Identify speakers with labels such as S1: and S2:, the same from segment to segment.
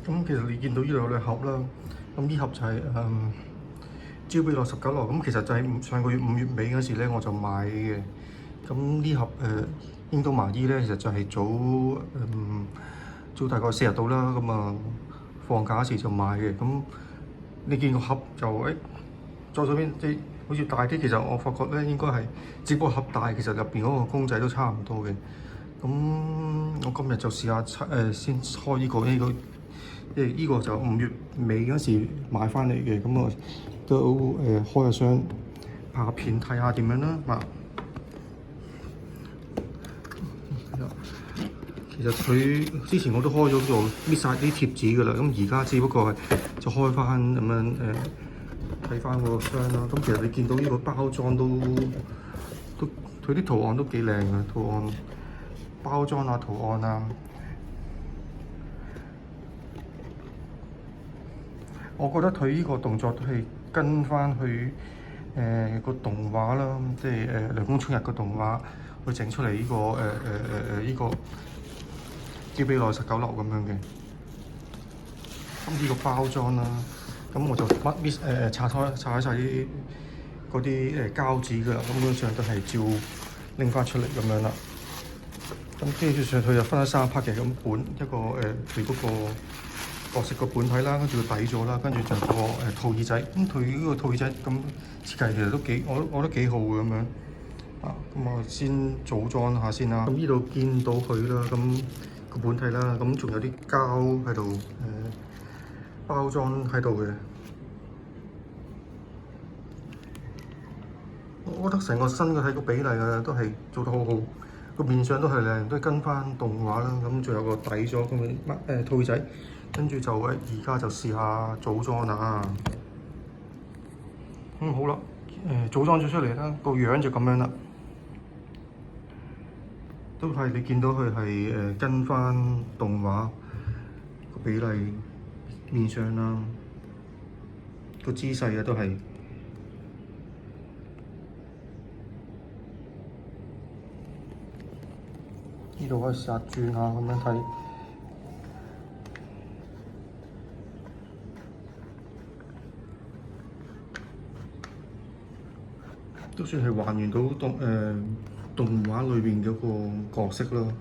S1: 咁其實你見到呢度有兩盒啦，咁呢盒就係招比樂19樂，咁其實就喺上個月5月尾嗰時咧我就買嘅。咁呢盒英都麻衣咧，其實就係早大概4日到啦，咁放假嗰時就買嘅。咁你見個盒就左手邊即係好似大啲，其實我發覺咧應該係只不過盒大，其實入邊嗰個公仔都差唔多嘅。咁我今日就試下先開呢個，因為呢個就5月尾嗰時買翻嚟嘅，咁我都開下箱拍下片睇下點樣啦。其實佢之前我都開咗度搣晒啲貼紙噶啦，咁而家只不過係就開翻咁樣睇翻個箱啦。咁其實你見到呢個包裝都佢啲圖案都幾靚嘅，圖案包裝啊圖案啊，我覺得佢呢個動作都係跟翻去個動畫啦，即係涼宮春日個動畫去整出嚟呢個呢個招比樂19樂咁樣嘅。咁呢個包裝啦，咁我就拆開晒啲嗰啲膠紙㗎啦，根本上都係照拎翻出嚟咁樣啦。咁基本上佢就分咗3 part 嘅，咁本一個佢嗰個角色個本體啦，跟住個底座啦，跟住就個套耳仔。咁佢呢個套耳仔咁設計其實都我覺得幾好嘅咁樣。咁我先組裝下先啦。咁呢度見到佢啦，咁個本體啦，咁仲有啲膠喺度包裝喺度嘅。我覺得成個身嘅體個比例啊，都係做得好好。個面相都係靚，都係跟翻動畫啦。咁仲有個底咗咁嘅套仔，跟住就而家就試下組裝啦。好啦，組裝咗出嚟啦，個樣就咁樣啦。都係你見到佢係跟翻動畫個比例、面相啦，個姿勢啊都係。呢度可以試下轉下咁樣睇，都算係還原到動畫裏邊嗰個角色咯。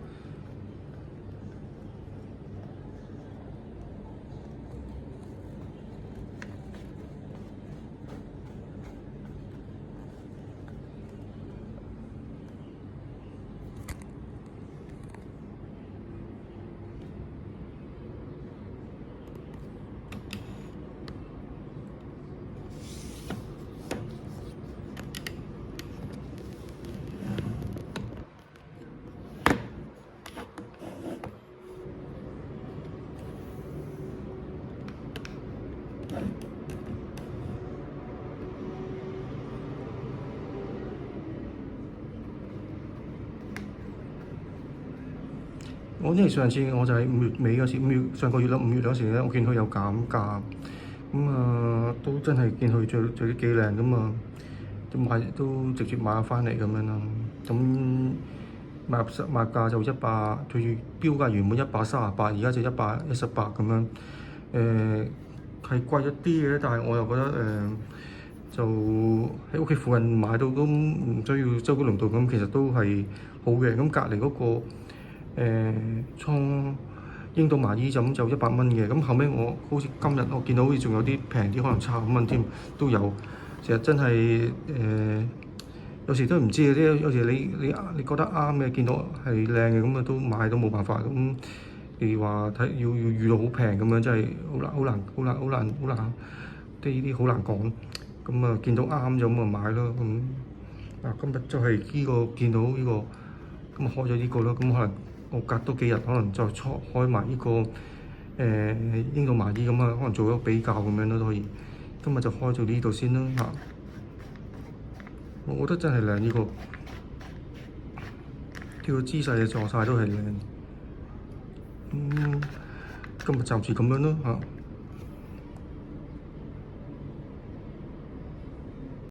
S1: 我因為上次我就係5月尾嗰時，上個月啦5月嗰時咧，我見佢有減價，都真係見佢著得幾靚咁都直接買咗翻嚟咁樣啦。咁賣價就佢標價原本138，而家就118咁樣。係貴一啲嘅，但係我又覺得就喺屋企附近買到都唔需要周居倫道咁，其實都係好嘅。咁隔離嗰個倉英都麻衣就100蚊嘅，咁後尾我好似今日我見到好似仲有啲平啲，可能75蚊添都有。其實真係有時都唔知嘅，有時你覺得啱嘅，見到係靚嘅咁都買都冇辦法咁。你話睇要預到好平咁樣，真係好難，啲好難講。咁見到啱就咁買咯。今日就係呢個見到呢個，咁開咗呢個咯。咁可能我隔多幾日，可能再開埋呢個英都麻衣咁可能做咗比較咁樣都可以。今日就開到呢度先啦。我覺得真係靚呢個，呢個姿勢嘅狀態都係靚。今日暫時咁樣咯。